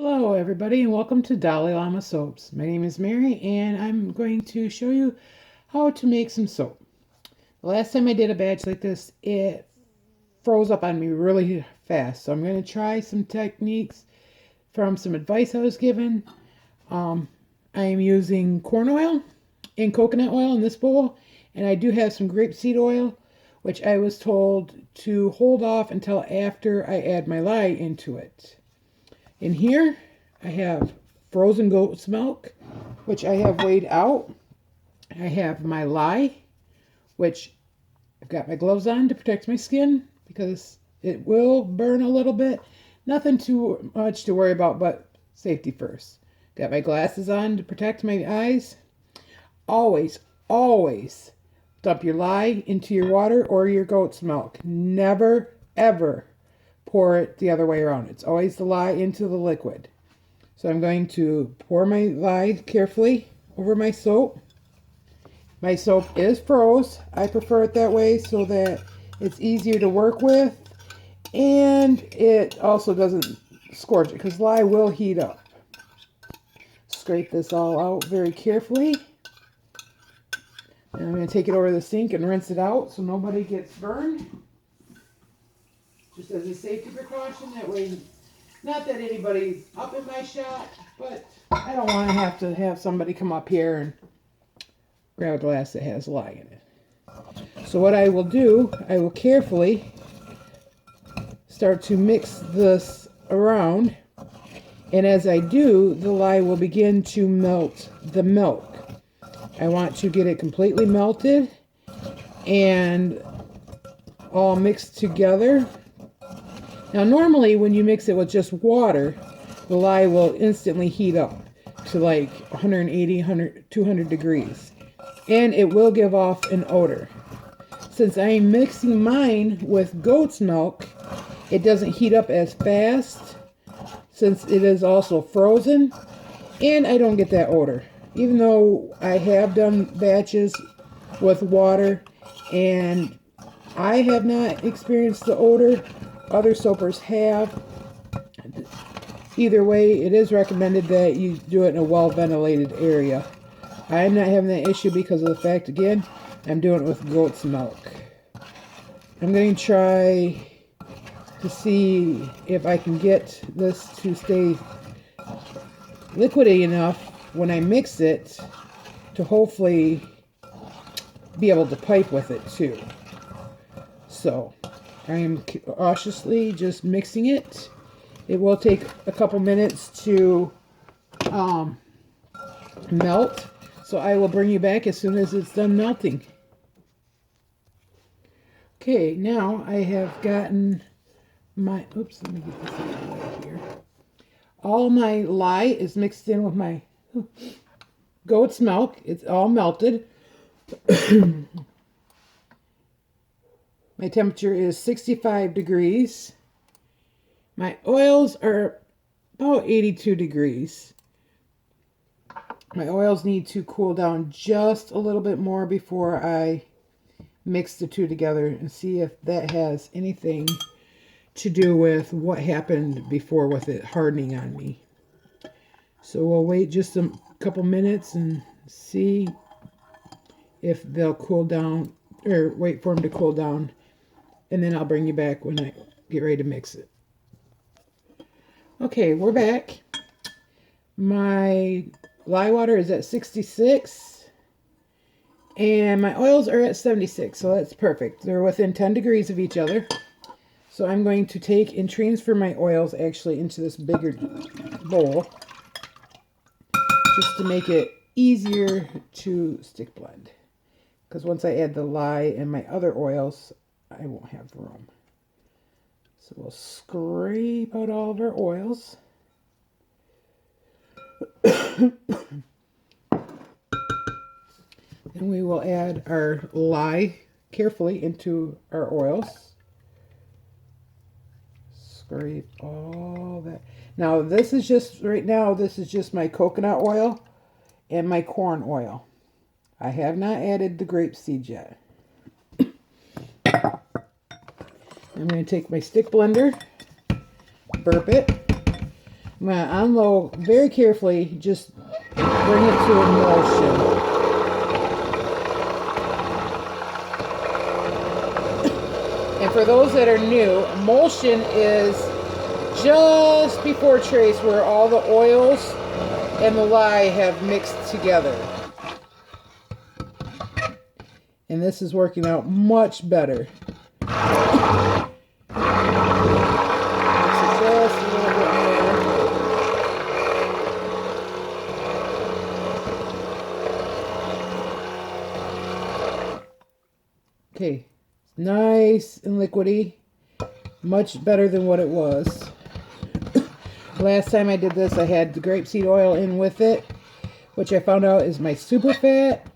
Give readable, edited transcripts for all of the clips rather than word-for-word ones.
Hello everybody and welcome to Dalai Lama Soaps. My name is Mary and I'm going to show you how to make some soap. The last time I did a batch like this, it froze up on me really fast. So I'm going to try some techniques from some advice I was given. I am using corn oil and coconut oil in this bowl, and I do have some grapeseed oil, which I was told to hold off until after I add my lye into it. In here, I have frozen goat's milk, which I have weighed out. I have my lye, which I've got my gloves on to protect my skin because it will burn a little bit. Nothing too much to worry about, but safety first. Got my glasses on to protect my eyes. Always, always dump your lye into your water or your goat's milk. Never, ever pour it the other way around. It's always the lye into the liquid. So I'm going to pour my lye carefully over my soap. My soap is froze. I prefer it that way so that it's easier to work with, and it also doesn't scorch it because lye will heat up. Scrape this all out very carefully. And I'm going to take it over the sink and rinse it out so nobody gets burned. Just as a safety precaution, that way, not that anybody's up in my shop, but I don't want to have somebody come up here and grab a glass that has lye in it. So what I will do, I will carefully start to mix this around, and as I do, the lye will begin to melt the milk. I want to get it completely melted and all mixed together. Now normally when you mix it with just water, the lye will instantly heat up to like 180, 200 degrees. And it will give off an odor. Since I am mixing mine with goat's milk, it doesn't heat up as fast since it is also frozen, and I don't get that odor. Even though I have done batches with water and I have not experienced the odor, other soapers have. Either way, it is recommended that you do it in a well-ventilated area. I'm not having that issue because of the fact, again, I'm doing it with goat's milk. I'm going to try to see if I can get this to stay liquidy enough when I mix it to hopefully be able to pipe with it too. So I am cautiously just mixing it. It will take a couple minutes to melt. So I will bring you back as soon as it's done melting. Okay, now I have gotten my, oops, let me get this out of the way here. All my lye is mixed in with my goat's milk. It's all melted. My temperature is 65 degrees. My oils are about 82 degrees. My oils need to cool down just a little bit more before I mix the two together and see if that has anything to do with what happened before with it hardening on me. So we'll wait just a couple minutes and see if they'll cool down, or wait for them to cool down, and then I'll bring you back when I get ready to mix it. Okay, we're back. My lye water is at 66 and my oils are at 76, so that's perfect. They're within 10 degrees of each other. So I'm going to take and transfer my oils actually into this bigger bowl just to make it easier to stick blend. Because once I add the lye and my other oils, I won't have room. So we'll scrape out all of our oils. Then we will add our lye carefully into our oils. Scrape all that. Now this is just, right now, this is just my coconut oil and my corn oil. I have not added the grape seeds yet. I'm going to take my stick blender, burp it. I'm going to on low very carefully, just bring it to emulsion. And for those that are new, emulsion is just before trace, where all the oils and the lye have mixed together. And this is working out much better. Mix it just a little bit more. Okay, nice and liquidy. Much better than what it was. Last time I did this, I had the grapeseed oil in with it, which I found out is my super fat.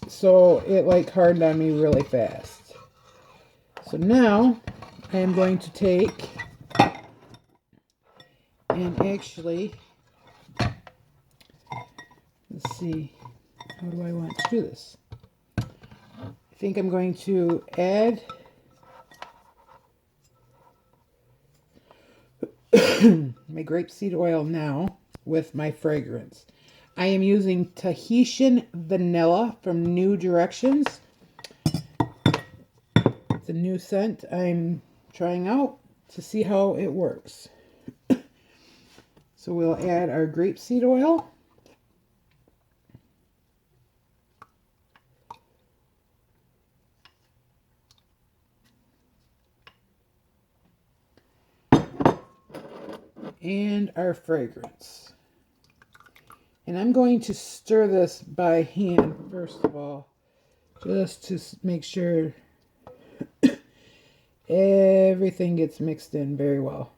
So it like hardened on me really fast. So now I am going to take and actually, let's see, how do I want to do this? I think I'm going to add my grapeseed oil now with my fragrance. I am using Tahitian vanilla from New Directions. It's a new scent I'm trying out to see how it works. So we'll add our grapeseed oil. And our fragrance. And I'm going to stir this by hand first of all, just to make sure everything gets mixed in very well.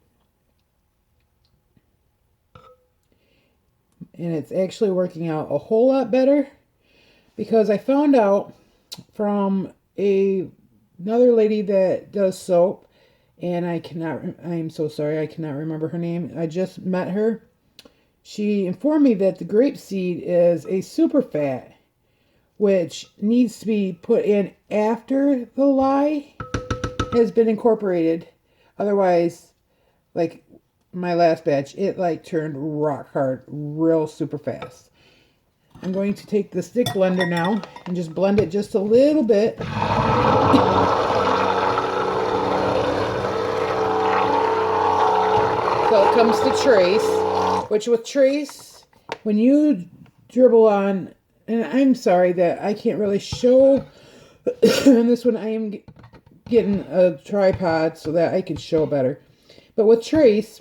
And it's actually working out a whole lot better, because I found out from another lady that does soap, and I'm so sorry, I cannot remember her name. I just met her. She informed me that the grapeseed is a super fat, which needs to be put in after the lye has been incorporated. Otherwise, like my last batch, it like turned rock hard real super fast. I'm going to take the stick blender now and just blend it just a little bit. So it comes to trace, which with trace, when you dribble on, and I'm sorry that I can't really show on this one, I am getting a tripod so that I can show better. But with trace,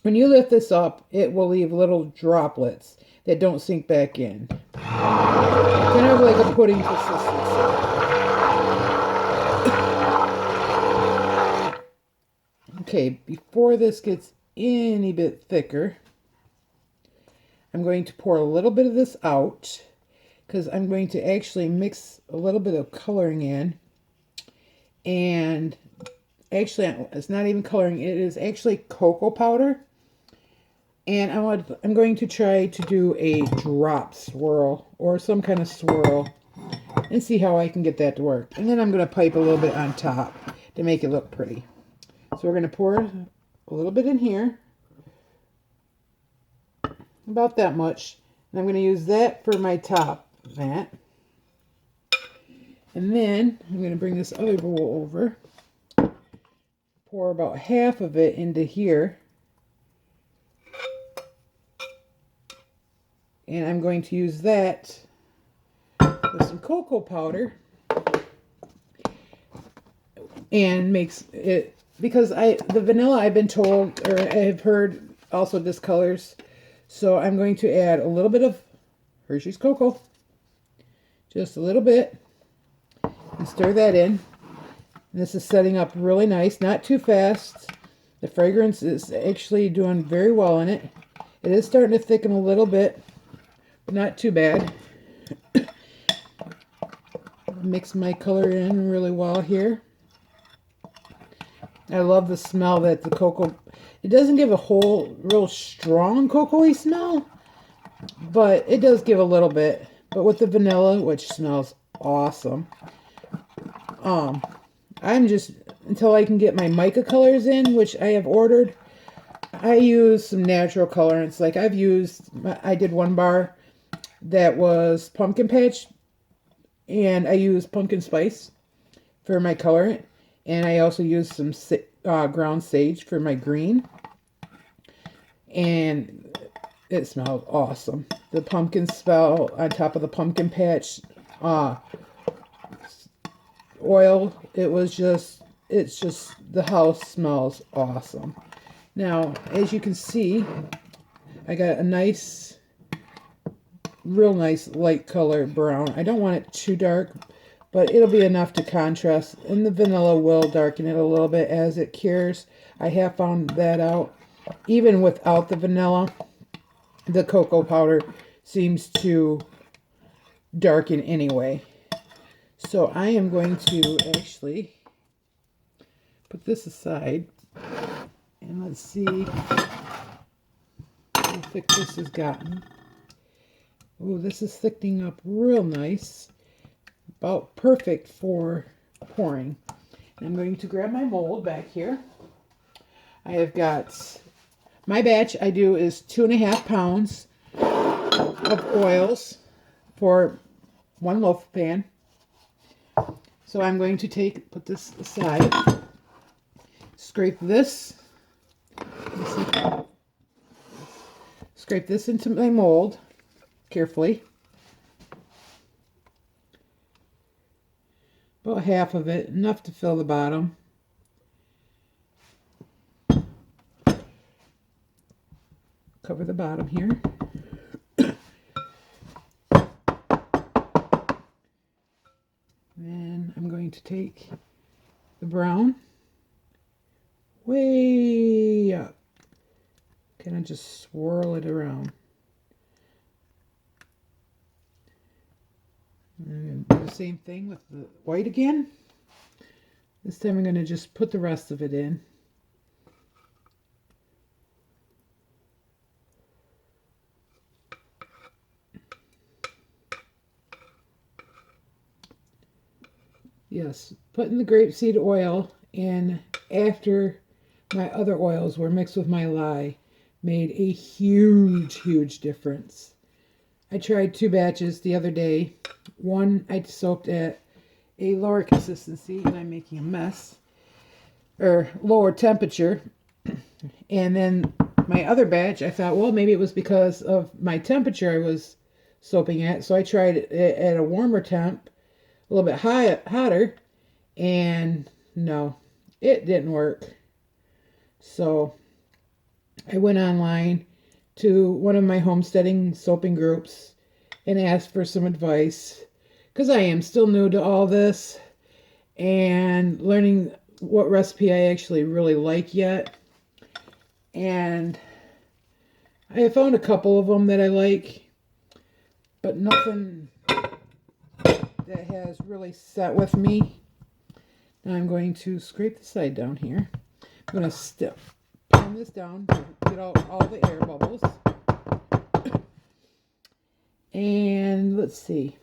when you lift this up, it will leave little droplets that don't sink back in. Kind of like a pudding consistency. Okay, before this gets any bit thicker, I'm going to pour a little bit of this out, because I'm going to actually mix a little bit of coloring in. And actually, it's not even coloring, it is actually cocoa powder. And I'm going to try to do a drop swirl or some kind of swirl and see how I can get that to work. And then I'm going to pipe a little bit on top to make it look pretty. So we're going to pour a little bit in here, about that much. And I'm going to use that for my top mat. And then I'm going to bring this other bowl over, pour about half of it into here. And I'm going to use that with some cocoa powder and makes it, because the vanilla I've been told, or I've heard, also discolors. So I'm going to add a little bit of Hershey's cocoa, just a little bit, and stir that in. And this is setting up really nice, not too fast. The fragrance is actually doing very well in it. It is starting to thicken a little bit, but not too bad. Mix my color in really well here. I love the smell that the cocoa, it doesn't give a whole real strong cocoa-y smell, but it does give a little bit. But with the vanilla, which smells awesome, I'm just, until I can get my mica colors in, which I have ordered, I use some natural colorants. Like I did one bar that was pumpkin patch, and I used pumpkin spice for my colorant, and I also used some ground sage for my green, and it smelled awesome. The pumpkin spell on top of the pumpkin patch oil, it's just, the house smells awesome. Now, as you can see, I got a nice, real nice light color brown. I don't want it too dark, but it'll be enough to contrast, and the vanilla will darken it a little bit as it cures. I have found that out. Even without the vanilla, the cocoa powder seems to darken anyway. So I am going to actually put this aside, and let's see how thick this has gotten. Oh, this is thickening up real nice. About perfect for pouring. I'm going to grab my mold back here. I have got, my batch I do is 2.5 pounds of oils for 1 loaf pan. So I'm going to put this aside, scrape this into my mold carefully. About half of it, enough to fill the bottom. Cover the bottom here. Then I'm going to take the brown way up. Kind of just swirl it around. And do the same thing with the white again. This time I'm going to just put the rest of it in. Yes, putting the grapeseed oil in after my other oils were mixed with my lye made a huge difference. I tried 2 batches the other day. One I soaked at a lower consistency, and I'm making a mess, or lower temperature. And then my other batch, I thought, well, maybe it was because of my temperature I was soaping at. So I tried it at a warmer temp, a little bit hotter, and no, it didn't work. So I went online to one of my homesteading soaping groups and asked for some advice, because I am still new to all this and learning what recipe I actually really like yet. And I found a couple of them that I like, but nothing that has really set with me. Now I'm going to scrape the side down here. I'm going to pan this down to get out all the air bubbles. And let's see.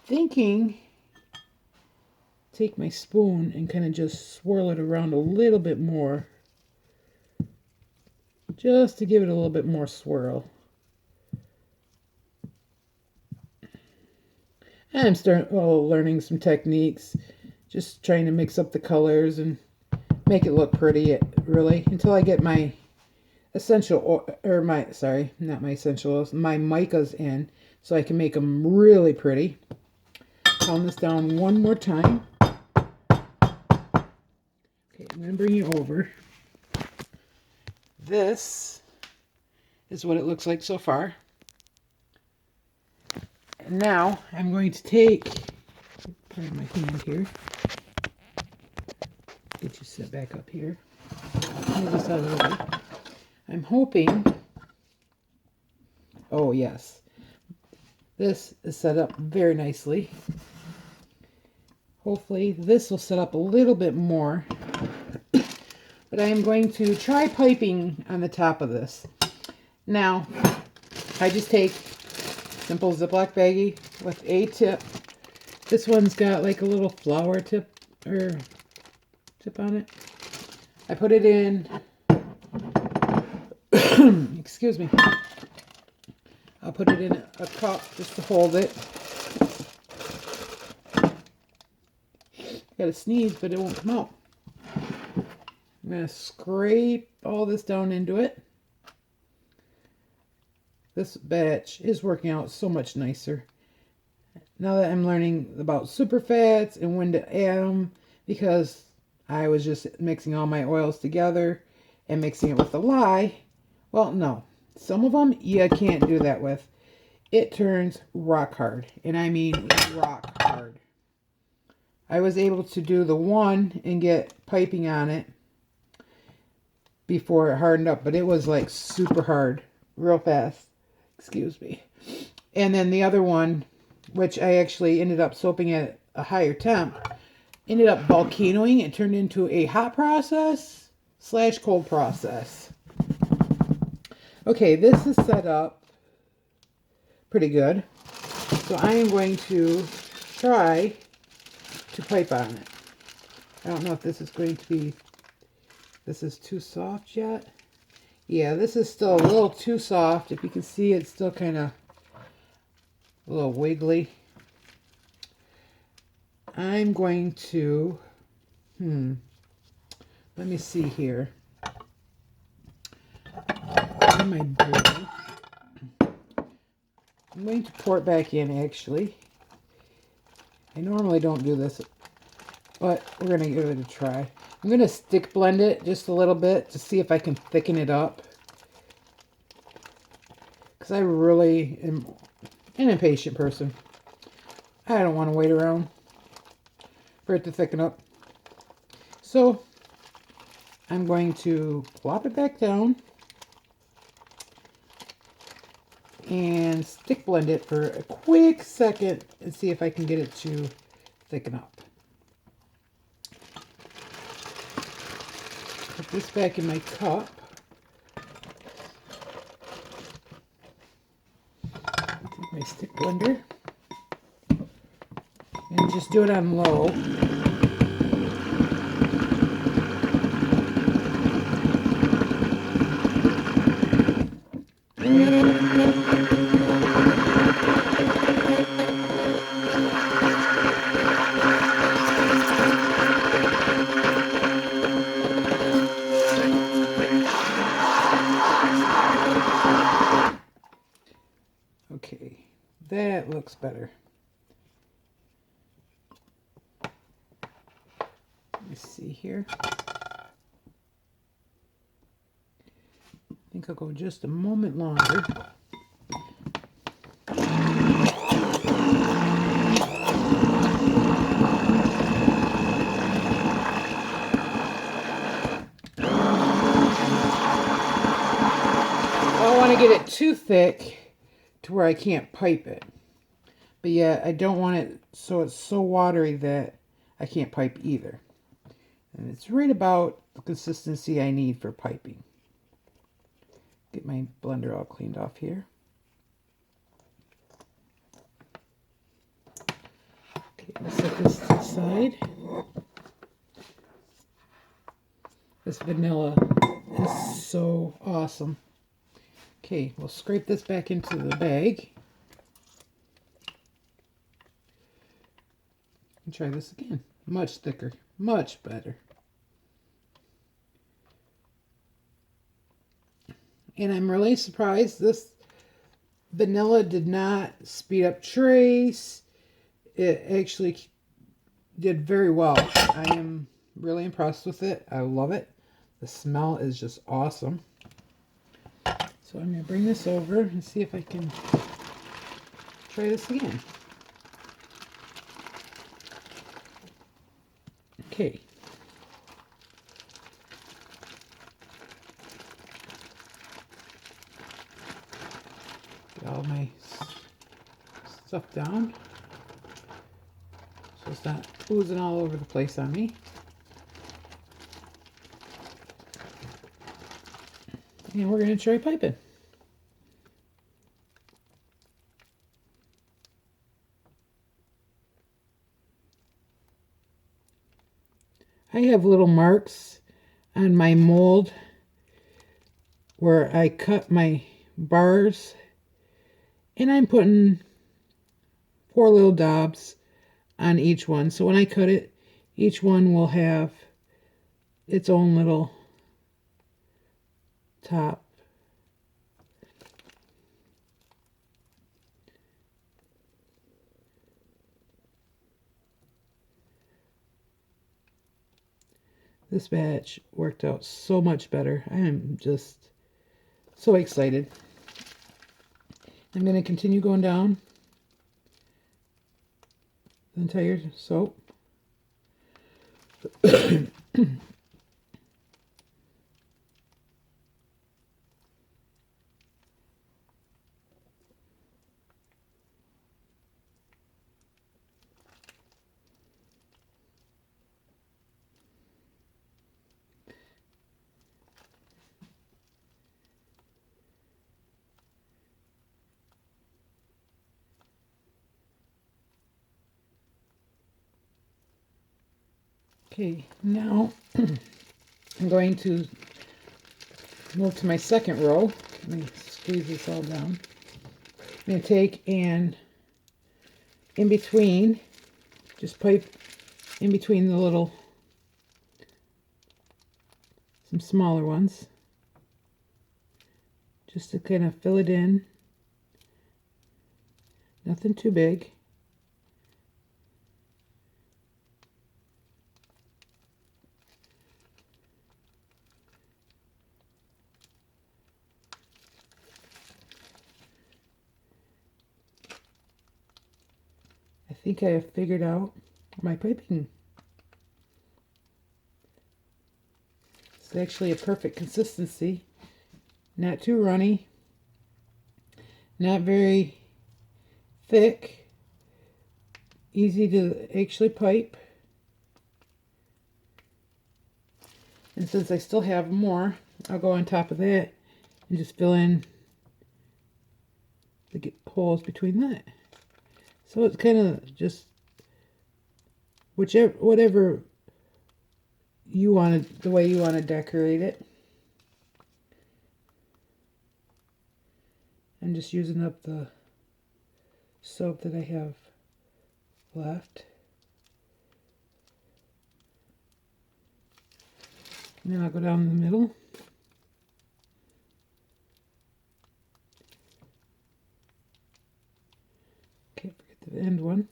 Thinking, take my spoon and kind of just swirl it around a little bit more. Just to give it a little bit more swirl. And I'm learning some techniques. Just trying to mix up the colors and make it look pretty, really, until I get my essential, not my essentials, my micas in, so I can make them really pretty. Pound this down one more time. Okay, I'm going to bring you over. This is what it looks like so far. And now I'm going to take, put my hand here, get you set back up here. Move this out of the way. I'm hoping, oh yes, this is set up very nicely. Hopefully this will set up a little bit more. But I am going to try piping on the top of this. Now, I just take simple Ziploc baggie with a tip. This one's got like a little flower tip on it. I put it in Excuse me. I'll put it in a cup just to hold it. Got to sneeze, but it won't come out. I'm going to scrape all this down into it. This batch is working out so much nicer. Now that I'm learning about superfats and when to add them, because I was just mixing all my oils together and mixing it with the lye. Well, no. Some of them you can't do that with. It turns rock hard. And I mean rock hard. I was able to do the one and get piping on it before it hardened up. But it was like super hard. Real fast. Excuse me. And then the other one, which I actually ended up soaping at a higher temp, ended up volcanoing. It turned into a hot process / cold process. Okay, this is set up pretty good. So I am going to try to pipe on it. I don't know if this is going to be, this is too soft yet. Yeah, this is still a little too soft. If you can see, it's still kind of a little wiggly. I'm going to, let me see here. In my bowl. I'm going to pour it back in, actually. I normally don't do this, but we're going to give it a try. I'm going to stick blend it just a little bit to see if I can thicken it up. Because I really am an impatient person. I don't want to wait around for it to thicken up. So I'm going to plop it back down and stick blend it for a quick second and see if I can get it to thicken up. Put this back in my cup. Take my stick blender and just do it on low. Okay, that looks better. Let me see here. I think I'll go just a moment longer. I don't want to get it too thick to where I can't pipe it. But yeah, I don't want it so it's so watery that I can't pipe either. And it's right about the consistency I need for piping. Get my blender all cleaned off here. Okay, let's set this to the side. This vanilla is so awesome. Okay, we'll scrape this back into the bag. And try this again. Much thicker, much better. And I'm really surprised this vanilla did not speed up trace. It actually did very well. I am really impressed with it. I love it. The smell is just awesome. So I'm going to bring this over and see if I can try this again. Okay. Get all my stuff down so it's not oozing all over the place on me. And we're going to try piping. I have little marks on my mold where I cut my bars, and I'm putting 4 little daubs on each one. So when I cut it, each one will have its own little top. This batch worked out so much better. I am just so excited. I'm going to continue going down the entire soap. Okay, now I'm going to move to my second row. Let me squeeze this all down. I'm going to take and in between, just pipe in between the little, some smaller ones, just to kind of fill it in. Nothing too big. I think I have figured out my piping. It's actually a perfect consistency. Not too runny. Not very thick. Easy to actually pipe. And since I still have more, I'll go on top of that and just fill in the holes between that. So it's kind of just whatever you want, the way you want to decorate it. I'm just using up the soap that I have left. And then I'll go down the middle. Can't forget the end one.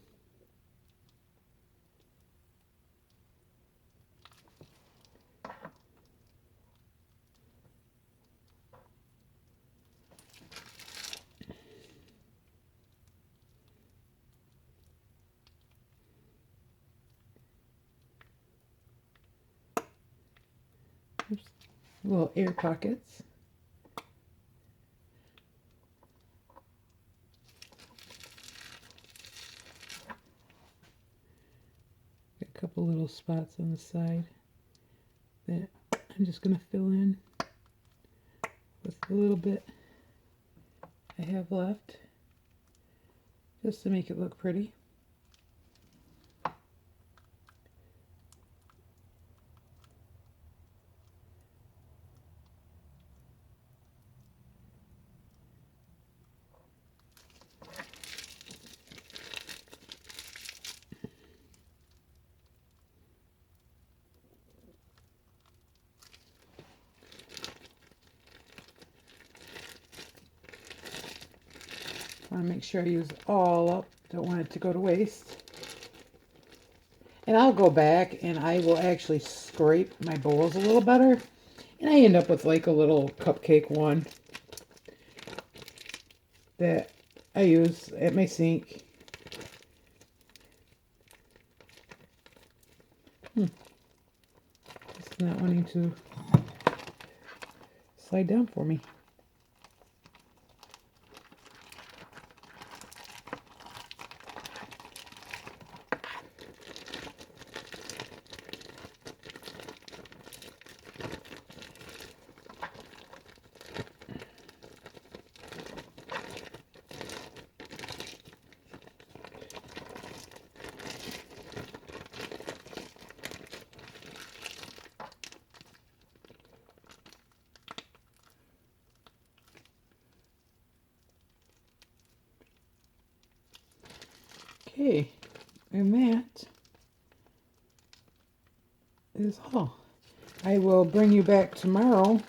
Oops. Little air pockets. Got a couple little spots on the side that I'm just going to fill in with a little bit I have left, just to make it look pretty. I want to make sure I use it all up. Don't want it to go to waste. And I'll go back and I will actually scrape my bowls a little better. And I end up with like a little cupcake one that I use at my sink. It's not wanting to slide down for me. Okay, and that is all. I will bring you back tomorrow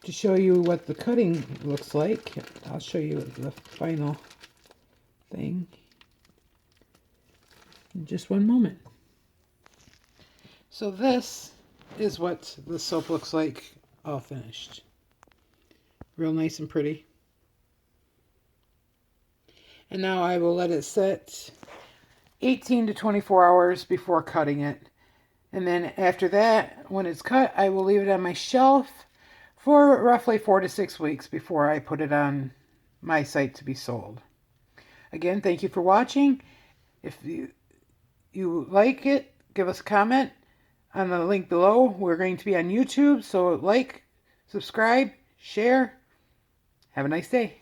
to show you what the cutting looks like. I'll show you the final thing in just one moment. So this is what the soap looks like all finished. Real nice and pretty. And now I will let it sit 18 to 24 hours before cutting it. And then after that, when it's cut, I will leave it on my shelf for roughly 4 to 6 weeks before I put it on my site to be sold. Again, thank you for watching. If you like it, give us a comment on the link below. We're going to be on YouTube, so like, subscribe, share. Have a nice day.